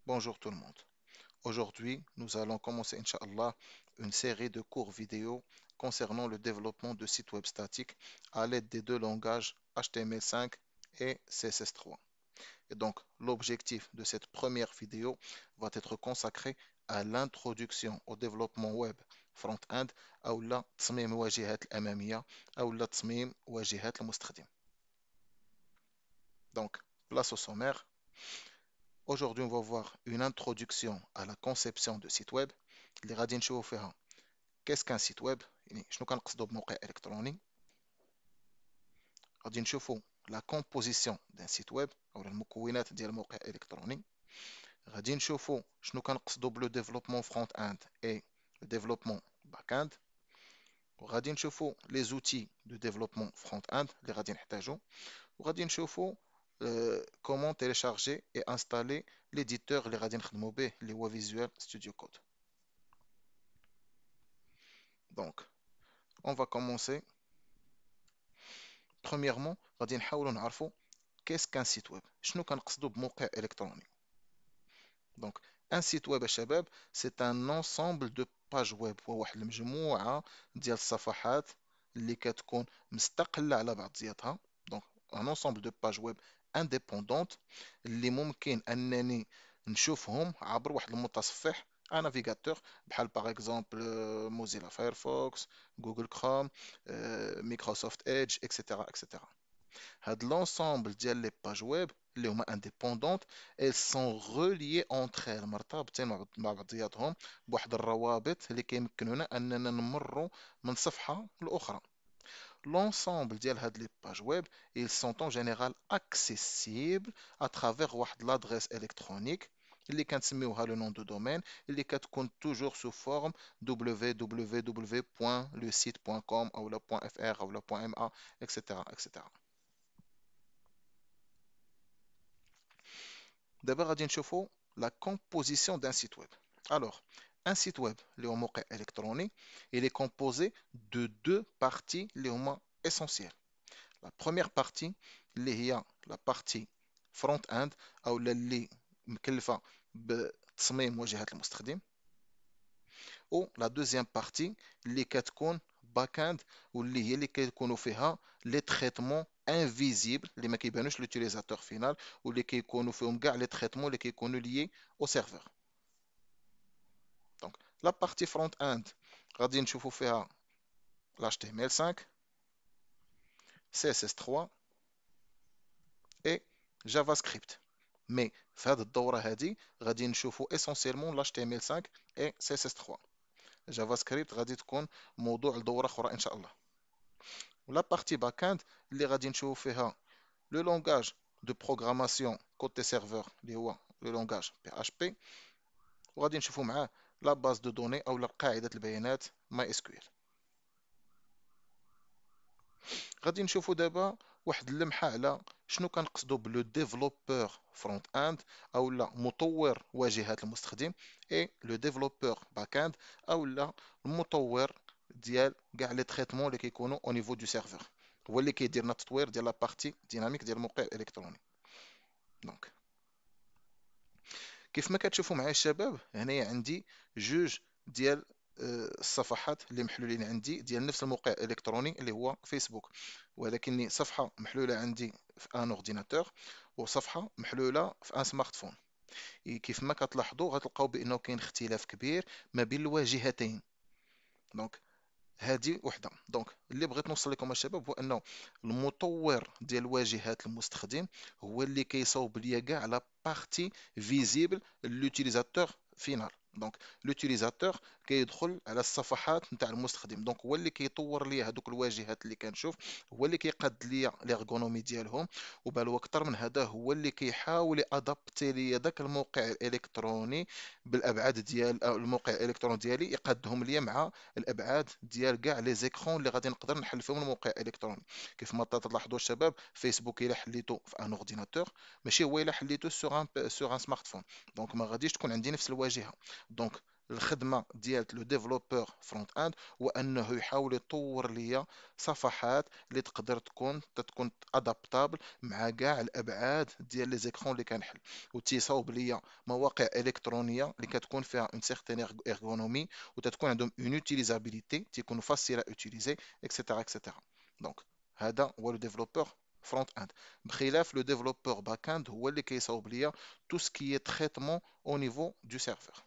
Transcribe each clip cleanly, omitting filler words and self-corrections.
Bonjour tout le monde. Aujourd'hui, nous allons commencer, Inch'Allah, une série de cours vidéo concernant le développement de sites web statiques à l'aide des deux langages HTML5 et CSS3. Et donc, l'objectif de cette première vidéo va être consacré à l'introduction au développement web front-end أو لا تصميم الواجهات الأمامية أو لا تصميم واجهات المستخدم. Donc, place au sommaire. Aujourd'hui, on va voir une introduction à la conception de site web. اللي غادي نشوفوا فيها qu'est-ce qu'un site web يعني شنو كنقصدوا بموقع إلكتروني. غادي نشوفوا la composition d'un site web أو المكونات ديال الموقع الإلكتروني. غادي نشوفوا شنو كنقصدوا بلو ديفلوبمون فرونت اند et le développement back-end. وغادي نشوفوا les outils de développement front-end اللي غادي نحتاجو. وغادي نشوفوا comment télécharger et installer l'éditeur اللي غادي نخدموا به اللي هو Visual Studio Code. Donc, on va commencer. Premièrement, غادي نحاولوا نعرفوا qu'est-ce qu'un site web. شنو كنقصدوا بموقع إلكتروني. Donc, un site web يا شباب, c'est un ensemble de pages web. هو واحد المجموعة ديال الصفحات اللي كتكون مستقلة على بعضياتها. Donc, un ensemble de pages web indépendantes اللي ممكن أنني نشوفهم عبر واحد المتصفح un navigateur بحال par exemple Mozilla Firefox, Google Chrome, Microsoft Edge, etc. etc. هاد l'ensemble ديال les pages web اللي هما indépendantes elles sont reliées entre elles مرتبطين مع بعضياتهم بواحد الروابط اللي كيمكنونا أننا نمروا من صفحة لأخرى. L'ensemble ديال هاد les pages web ils sont en général accessibles à travers واحد l'adresse électronique اللي كنسميوها le nom de domaine اللي كتكون toujours sous forme www.lesite.com ou la .fr ou la .ma etc etc. D'abord غادي نشوفوا la composition d'un site web. Alors, un site web اللي هو موقع إلكتروني il est composé de deux parties اللي هما essentielles. La première partie اللي هي la partie front-end أو اللي مكلفة بتصميم واجهة المستخدم. و la deuxième partie اللي كتكون back-end واللي هي اللي كيكونوا فيها لي تريتمون انفيزيبل اللي ما كيبانوش لوتيليزاتور فينال واللي كيكونوا فيهم كاع لي تريتمون اللي كيكونوا ليي او سيرفر. دونك لا بارتي فرونت اند غادي نشوفوا فيها HTML5 CSS3 et JavaScript. مي في هذه الدورة هذه غادي نشوفوا اسونسيلمون HTML5 et CSS3. JavaScript غادي تكون موضوع لدورة أخرى إن شاء الله. ولا بارتي باك-اند اللي غادي نشوفوا فيها لو لونغاج دو بروغراماسيون كوتي سيرفور اللي هو لو لونغاج PHP وغادي نشوفوا معاه لا باز دو دوني او قاعده البيانات ماي اس كيو ال. غادي نشوفوا دابا واحد اللمحه على شنو كنقصدوا بلو ديفلوبور فرونت اند او لا مطور واجهات المستخدم اي لو ديفلوبور باك اند او لا المطور ديال كاع لي تريتمون اللي كيكونوا او نيفو دو سيرفور هو اللي كيدير لنا التطوير ديال لا بارتي ديناميك ديال الموقع الالكتروني. دونك كيف ما كتشوفوا معايا الشباب هنايا عندي جوج ديال الصفحات اللي محلولين عندي ديال نفس الموقع الالكتروني اللي هو فيسبوك ولكن صفحه محلوله عندي في ان اورديناتور وصفحه محلوله في ان سمارت فون. كيف ما كتلاحظوا غتلقاو بانه كاين اختلاف كبير ما بين الواجهتين. دونك هذه وحده. دونك اللي بغيت نوصل لكم الشباب هو انه المطور ديال واجهات المستخدم هو اللي كيصاوب ليا كاع على بارتي فيزيبل لوتيليزاتور فينال. دونك لوتيليزاتور كيدخل على الصفحات نتاع المستخدم دونك هو اللي كيطور ليا هذوك الواجهات اللي كنشوف هو اللي كيقاد ليا ليرغونومي ديالهم وبال اكثر من هذا هو اللي كيحاول ادابتي ليا داك الموقع الالكتروني بالابعاد ديال الموقع الالكتروني ديالي يقادهم ليا مع الابعاد ديال كاع لي زيكرون اللي غادي نقدر نحل فيهم الموقع الالكتروني. كيف ما تلاحظوا الشباب فيسبوك الا حليته في ان اورديناتور ماشي هو الا حليته سور ان سمارت فون دونك ما غاديش تكون عندي نفس الواجهه. دونك الخدمه ديال لو ديفلوبور فرونت اند هو انه يحاول يطور ليا صفحات اللي تقدر تكون ادابتابل مع كاع الابعاد ديال لي زيكرون اللي كنحل، وتيصاوب ليا مواقع الكترونيه اللي كتكون فيها اون سيغتين ارغونومي، وتتكون عندهم اون يوتيليزابيليتي تيكونوا فاسيل ا اوتيليزي اكسيتيرا اكسيتيرا. دونك هذا هو لو ديفلوبور فرونت اند، بخلاف لو ديفلوبور باك اند هو اللي كيصاوب ليا tout ce qui est traitement au niveau du serveur.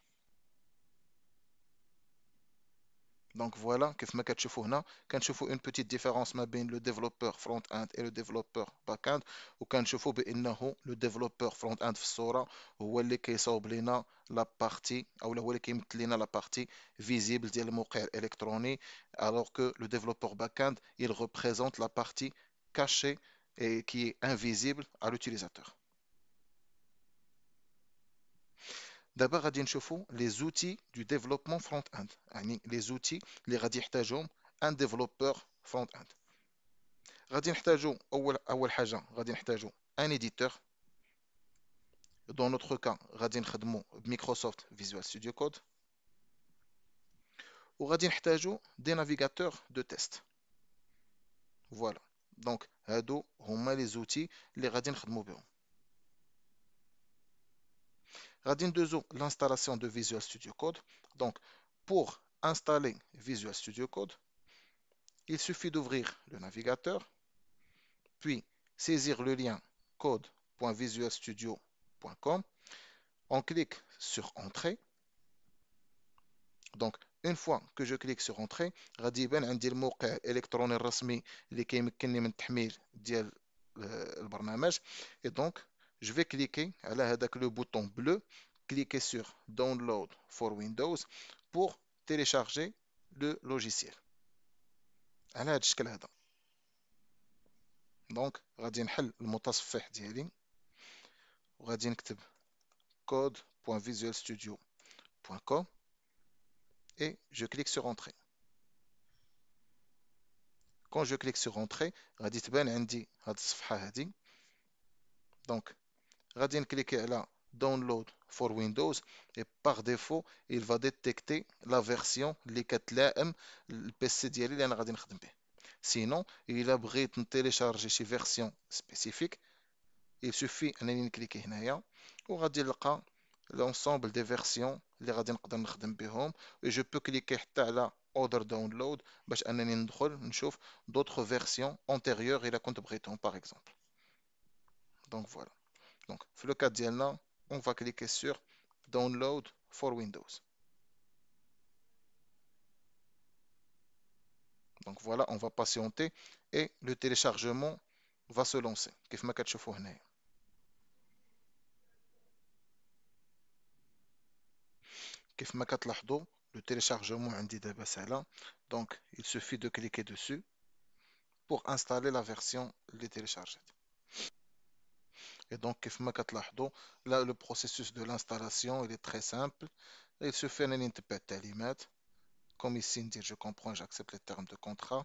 Donc voilà, كيف ما كتشوفوا هنا كنشوفوا une petite différence ما بين le développeur front-end et le développeur back-end، وكنشوفوا بانه le développeur front-end في الصورة هو اللي كيصاوب لنا لا بارتي، او هو اللي كيمثل لنا لا بارتي فيزيبل ديال الموقع الالكتروني، alors que le développeur back-end il représente la partie cachée et qui est invisible à l'utilisateur. دابا غادي نشوفوا لي زوتي دو ديفلوبمون فرونت اند، يعني لي زوتي اللي غادي يحتاجهم ان ديفلوبور فرونت اند. غادي نحتاجوا اول حاجه غادي نحتاجوا ان اديتور، دون نوتر كا غادي نخدموا بميكروسوفت فيجوال ستوديو كود، وغادي نحتاجوا دي نافيغاتور دو تيست. فوالا، دونك هادو هما لي زوتي اللي غادي نخدموا بهم. غادي ندوزو l'installation de Visual Studio Code. Donc, pour installer Visual Studio Code, il suffit d'ouvrir le navigateur, puis saisir le lien code.visualstudio.com. On clique sur Entrée. Donc, une fois que je clique sur Entrée, غادي يبان عندي الموقع الإلكتروني الرسمي اللي كيمكنني من التحميل ديال البرنامج. Et donc, je vais cliquer على هذاك le bouton bleu, cliquer sur Download for Windows pour télécharger le logiciel. على هذا الشكل هذا. دونك غادي نحل المتصفح ديالي وغادي نكتب code.visualstudio.com et je clique sur Entrée. Quand je clique sur Entrée, غادي تبان عندي هاد الصفحة هادي. دونك غادي نكليكي على Download for Windows et par défaut il va détecter la version اللي كتلائم البي سي ديالي اللي انا غادي نخدم به. Sinon, إلا بغيت نتيليشارجي شي فيرسيون سبيسيفيك il suffit انني نكليكي هنايا وغادي نلقى l'ensemble des versions اللي غادي نقدر نخدم بهم، et je peux cliquer حتى على other download باش انني ندخل نشوف d'autres versions antérieures إلا كنت بغيتهم par exemple. Donc voilà. Donc في le cas ديالنا on va cliquer sur download for Windows. Donc voilà, on va patienter et le téléchargement va se lancer كيف ما كتشوفوا هنايا. كيف ما كتلاحظوا le téléchargement عندي دابا سهله. Donc il suffit de cliquer dessus pour installer la version اللي téléchargée. Et donc كيف ما كتلاحظوا là le processus de l'installation il est très simple. Il suffit انني نتبع التعليمات comme ici ندير je comprends j'accepte les termes de contrat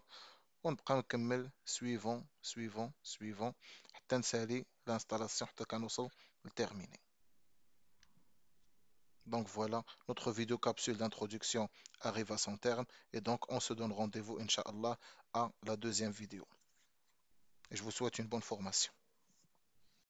ونبقى نكمل suivant suivant suivant حتى نسالي l'installation حتى كنوصل لتيرميني. Donc voilà, notre vidéo capsule d'introduction arrive à son terme et donc on se donne rendez-vous, Inch'Allah, à la deuxième vidéo. Et je vous souhaite une bonne formation.